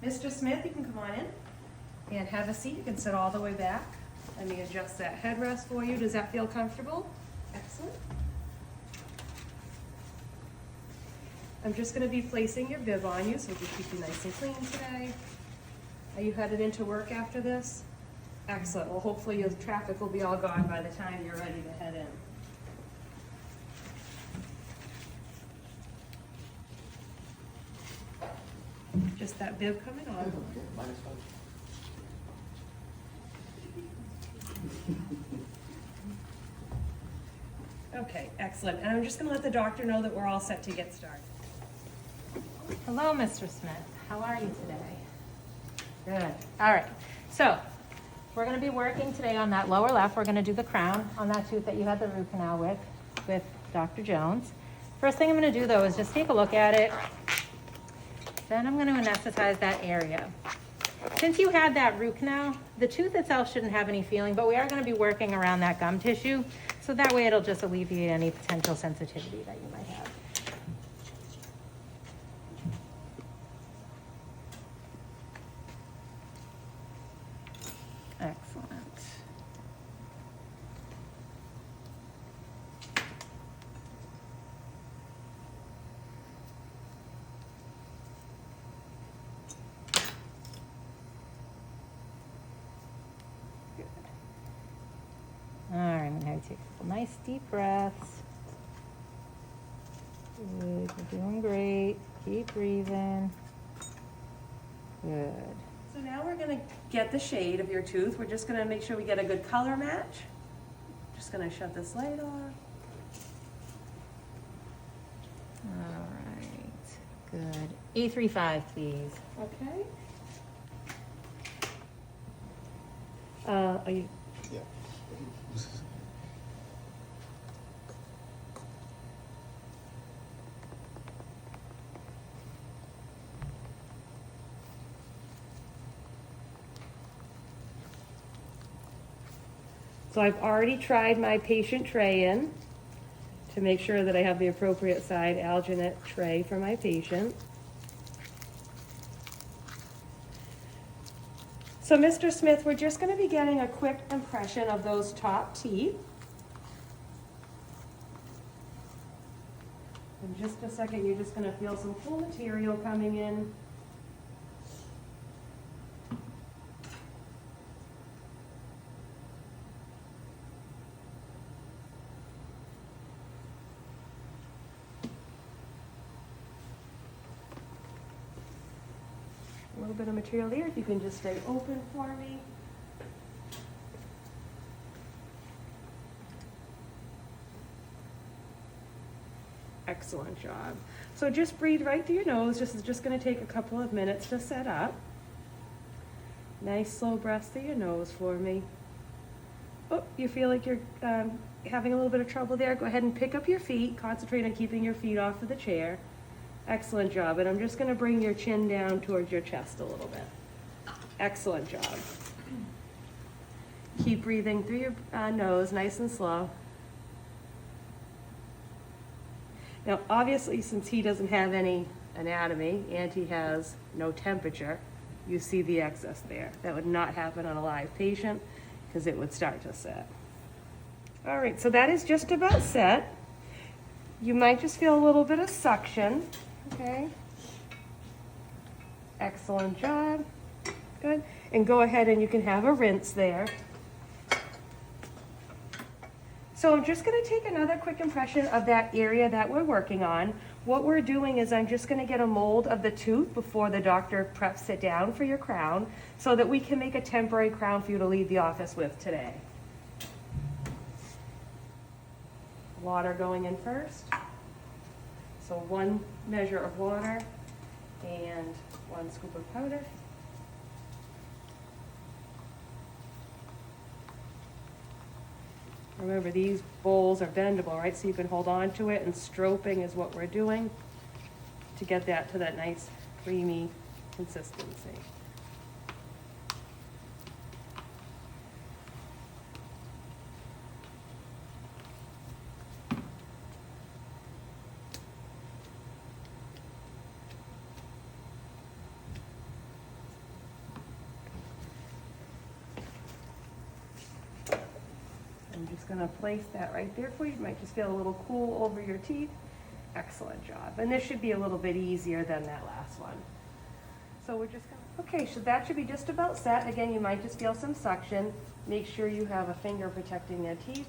Mr. Smith, you can come on in and have a seat. You can sit all the way back. Let me adjust that headrest for you. Does that feel comfortable? Excellent. I'm just going to be placing your bib on you so we can keep you nice and clean today. Are you headed into work after this? Excellent. Well, hopefully your traffic will be all gone by the time you're ready to head in. Just that bib coming on. Okay, excellent. And I'm just going to let the doctor know that we're all set to get started. Hello, Mr. Smith. How are you today? Good. All right. So we're going to be working today on that lower left. We're going to do the crown on that tooth that you had the root canal with Dr. Jones. First thing I'm going to do, though, is just take a look at it. Then I'm going to anesthetize that area. Since you had that root canal, the tooth itself shouldn't have any feeling, but we are going to be working around that gum tissue, so that way it'll just alleviate any potential sensitivity that you might have. Excellent. Good. All right, I'm gonna have you take a couple nice deep breaths. Good, you're doing great. Keep breathing. Good. So now we're going to get the shade of your tooth. We're just going to make sure we get a good color match. Just going to shut this light off. All right, good. 835, please. Okay. Are you? Yeah. So I've already tried my patient tray in to make sure that I have the appropriate side alginate tray for my patient. So Mr. Smith, we're just going to be getting a quick impression of those top teeth. In just a second, you're just going to feel some cool material coming in. A little bit of material there. If you can just stay open for me. Excellent job. So just breathe right through your nose. This is just going to take a couple of minutes to set up. Nice slow breaths through your nose for me. Oh, you feel like you're having a little bit of trouble there? Go ahead and pick up your feet. Concentrate on keeping your feet off of the chair. Excellent job. And I'm just going to bring your chin down towards your chest a little bit. Excellent job. Keep breathing through your nose, nice and slow. Now, obviously, since he doesn't have any anatomy and he has no temperature, you see the excess there. That would not happen on a live patient because it would start to set. All right, so that is just about set. You might just feel a little bit of suction. Okay. Excellent job. Good. And go ahead and you can have a rinse there. So I'm just going to take another quick impression of that area that we're working on. What we're doing is I'm just going to get a mold of the tooth before the doctor preps it down for your crown so that we can make a temporary crown for you to leave the office with today. Water going in first. So 1 measure of water and 1 scoop of powder. Remember, these bowls are bendable, right? So you can hold on to it, and stroping is what we're doing to get that to that nice creamy consistency. just gonna place that right there for you. You might just feel a little cool over your teeth. Excellent job. And this should be a little bit easier than that last one. So we're just gonna, okay, so that should be just about set. Again, you might just feel some suction. Make sure you have a finger protecting their teeth.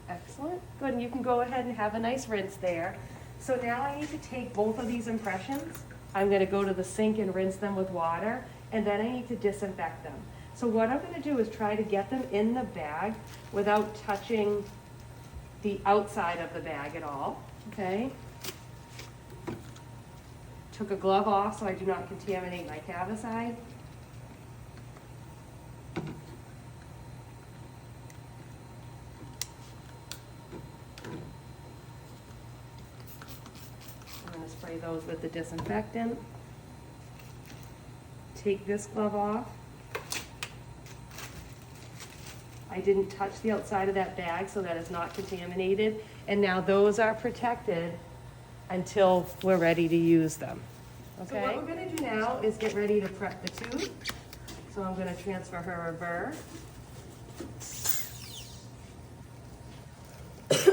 Excellent. Good, and you can go ahead and have a nice rinse there. So now I need to take both of these impressions. I'm gonna go to the sink and rinse them with water, and then I need to disinfect them. So what I'm gonna do is try to get them in the bag without touching the outside of the bag at all, okay? Took a glove off so I do not contaminate my cavicide. I'm gonna spray those with the disinfectant. Take this glove off. I didn't touch the outside of that bag, so that is not contaminated. And now those are protected until we're ready to use them. Okay? So what we're gonna do now is get ready to prep the tooth. So I'm gonna transfer her a burr.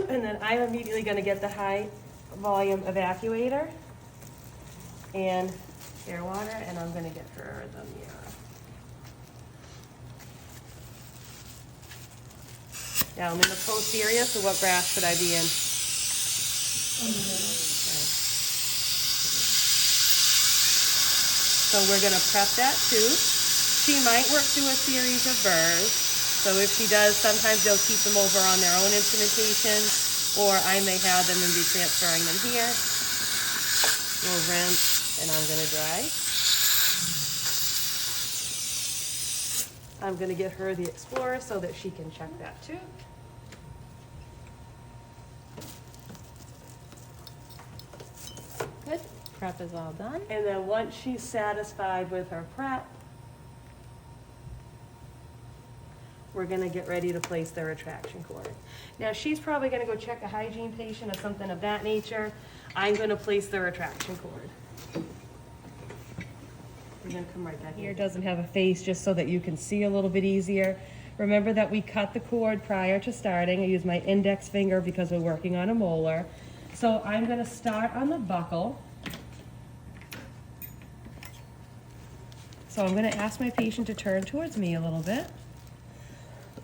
And then I'm immediately gonna get the high volume evacuator and air water, and I'm gonna get her the mirror. Now I'm in the posterior, so what brass should I be in? So we're gonna prep that tooth. She might work through a series of burrs. So if she does, sometimes they'll keep them over on their own instrumentation, or I may have them and be transferring them here. We'll rinse, and I'm gonna dry. I'm gonna get her the Explorer so that she can check that too. Good. Prep is all done. And then once she's satisfied with her prep, we're gonna get ready to place the retraction cord. Now she's probably gonna go check a hygiene patient or something of that nature. I'm gonna place the retraction cord. We're gonna come right back here. It doesn't have a face, just so that you can see a little bit easier. Remember that we cut the cord prior to starting. I use my index finger because we're working on a molar. So I'm gonna start on the buckle. So I'm gonna ask my patient to turn towards me a little bit.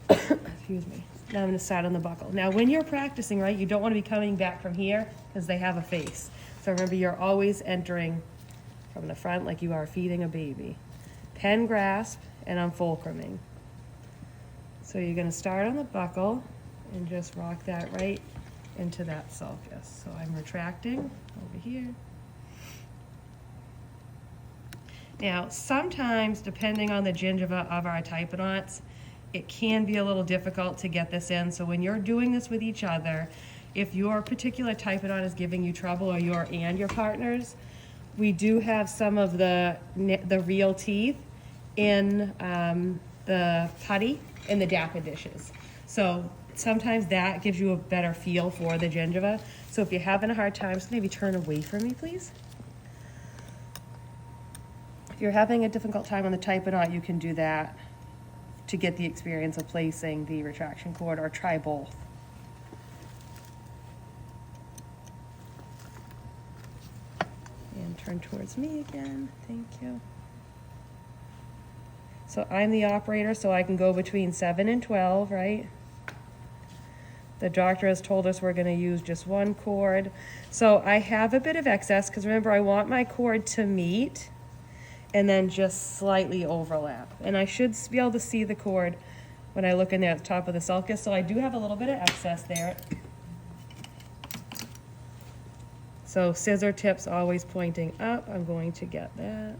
Excuse me. Now I'm gonna start on the buckle. Now when you're practicing, right, you don't wanna be coming back from here because they have a face. So remember, you're always entering from the front like you are feeding a baby. Pen grasp, and I'm fulcruming. So you're gonna start on the buckle and just rock that right into that sulcus. So I'm retracting over here. Now, sometimes, depending on the gingiva of our typodonts, it can be a little difficult to get this in. So when you're doing this with each other, if your particular typodont is giving you trouble, or your and your partner's, we do have some of the real teeth in the putty in the DAPA dishes. So sometimes that gives you a better feel for the gingiva. So if you're having a hard time, just maybe turn away from me, please. If you're having a difficult time on the typodont, you can do that to get the experience of placing the retraction cord, or try both. And turn towards me again. Thank you. So I'm the operator, so I can go between 7 and 12, right? The doctor has told us we're going to use just one cord. So I have a bit of excess, because remember, I want my cord to meet and then just slightly overlap. And I should be able to see the cord when I look in there at the top of the sulcus. So I do have a little bit of excess there. So scissor tips always pointing up. I'm going to get that.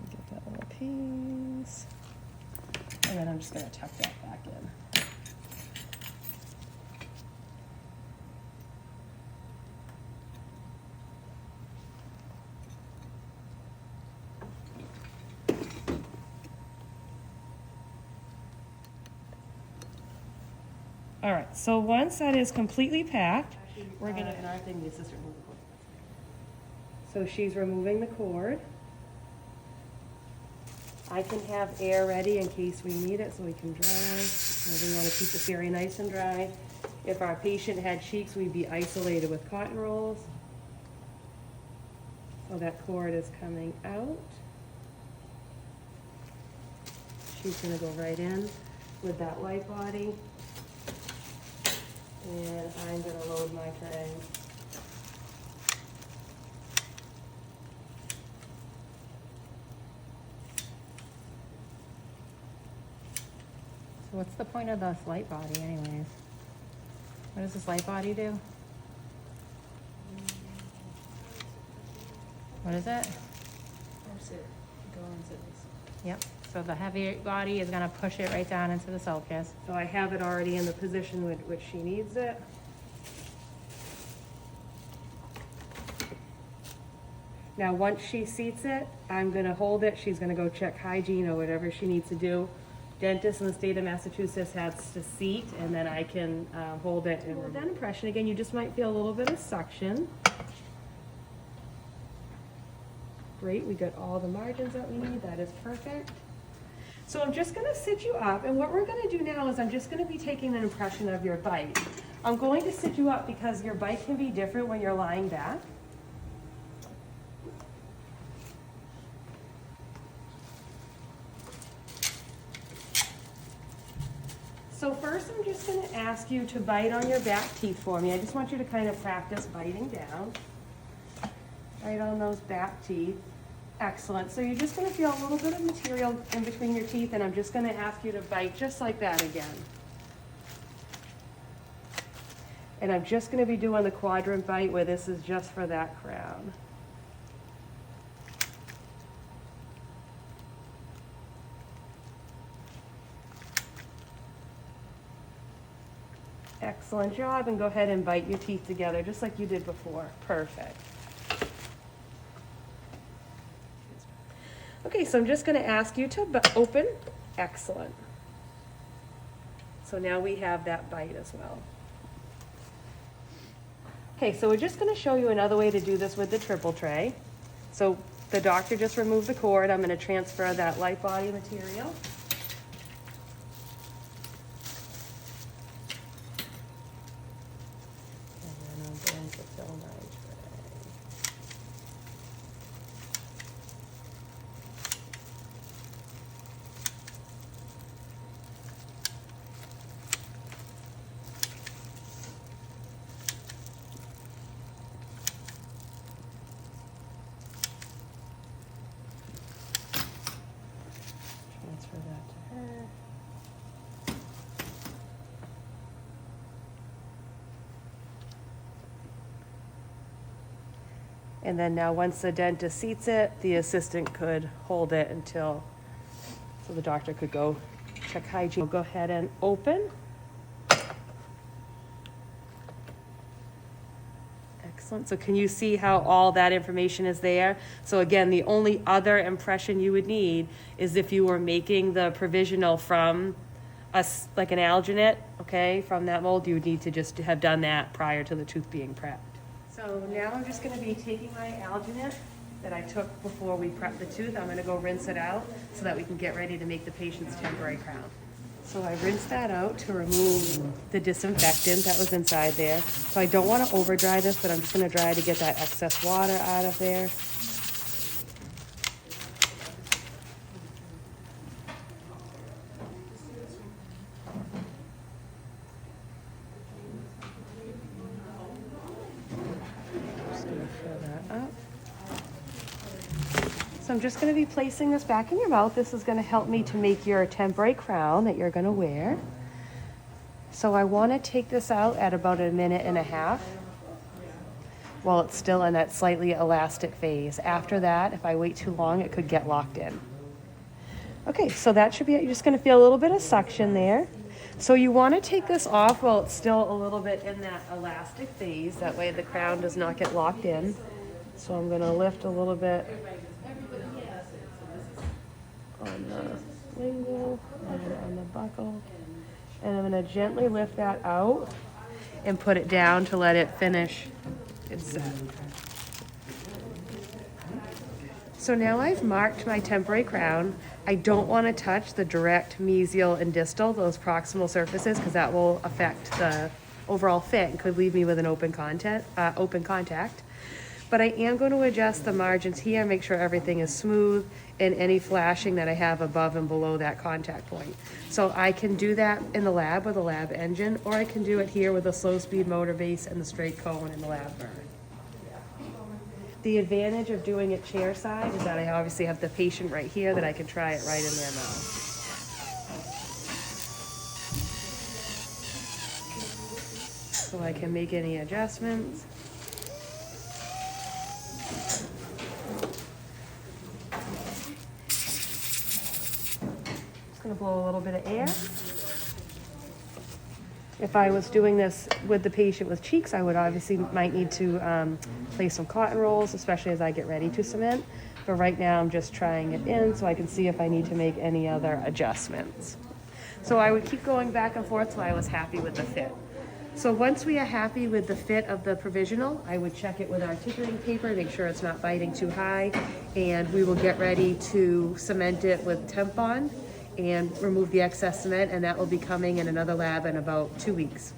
Get that little piece. And then I'm just going to tuck that back in. All right, so once that is completely packed, we're gonna, and our thing, the assistant remove the cord. So she's removing the cord. I can have air ready in case we need it so we can dry. We want to keep this area nice and dry. If our patient had cheeks, we'd be isolated with cotton rolls. So that cord is coming out. She's going to go right in with that white body. And I'm going to load my tray. So what's the point of this light body anyways? What does this light body do? What is it? Yep, so the heavy body is gonna push it right down into the sulcus. So I have it already in the position with which she needs it. Now, once she seats it, I'm gonna hold it. She's gonna go check hygiene or whatever she needs to do. Dentist in the state of Massachusetts has to seat, and then I can hold it and remove. Dent impression, again, you just might feel a little bit of suction. Great, we got all the margins that we need. That is perfect. So I'm just gonna sit you up, and what we're gonna do now is I'm just gonna be taking an impression of your bite. I'm going to sit you up because your bite can be different when you're lying back. So first I'm just gonna ask you to bite on your back teeth for me. I just want you to kind of practice biting down. Right on those back teeth. Excellent. So you're just going to feel a little bit of material in between your teeth, and I'm just going to ask you to bite just like that again. And I'm just going to be doing the quadrant bite where this is just for that crown. Excellent job, and go ahead and bite your teeth together just like you did before. Perfect. Okay, so I'm just going to ask you to open. Excellent. So now we have that bite as well. Okay, so we're just going to show you another way to do this with the triple tray. So the doctor just removed the cord. I'm going to transfer that light body material. And then I'm going to fill my tray. Transfer that to her. And then now once the dentist seats it, the assistant could hold it until, so the doctor could go check hygiene. Go ahead and open. Excellent. So can you see how all that information is there? So again, the only other impression you would need is if you were making the provisional from like an alginate, okay, from that mold, you would need to just have done that prior to the tooth being prepped. So now I'm just going to be taking my alginate that I took before we prepped the tooth. I'm going to go rinse it out so that we can get ready to make the patient's temporary crown. So I rinsed that out to remove the disinfectant that was inside there. So I don't want to over dry this, but I'm just going to dry to get that excess water out of there. Just going to fill that up. So I'm just going to be placing this back in your mouth. This is going to help me to make your temporary crown that you're going to wear. So I want to take this out at about 1.5 minutes while it's still in that slightly elastic phase. After that, if I wait too long, it could get locked in. Okay, so that should be it. You're just going to feel a little bit of suction there. So you want to take this off while it's still a little bit in that elastic phase. That way the crown does not get locked in. So I'm going to lift a little bit on the lingual and on the buccal. And I'm going to gently lift that out and put it down to let it finish its set. So now I've marked my temporary crown. I don't want to touch the direct mesial and distal, those proximal surfaces, because that will affect the overall fit and could leave me with an open contact. But I am going to adjust the margins here, make sure everything is smooth, and any flashing that I have above and below that contact point. So I can do that in the lab with a lab engine, or I can do it here with a slow speed motor base and the straight cone in the lab burn. The advantage of doing it chair side is that I obviously have the patient right here that I can try it right in their mouth. So I can make any adjustments. Just gonna blow a little bit of air. If I was doing this with the patient with cheeks, I would obviously might need to place some cotton rolls, especially as I get ready to cement. But right now I'm just trying it in so I can see if I need to make any other adjustments. So I would keep going back and forth till I was happy with the fit. So once we are happy with the fit of the provisional, I would check it with our ticketing paper, make sure it's not biting too high, and we will get ready to cement it with Temp and remove the excess cement, and that will be coming in another lab in about 2 weeks.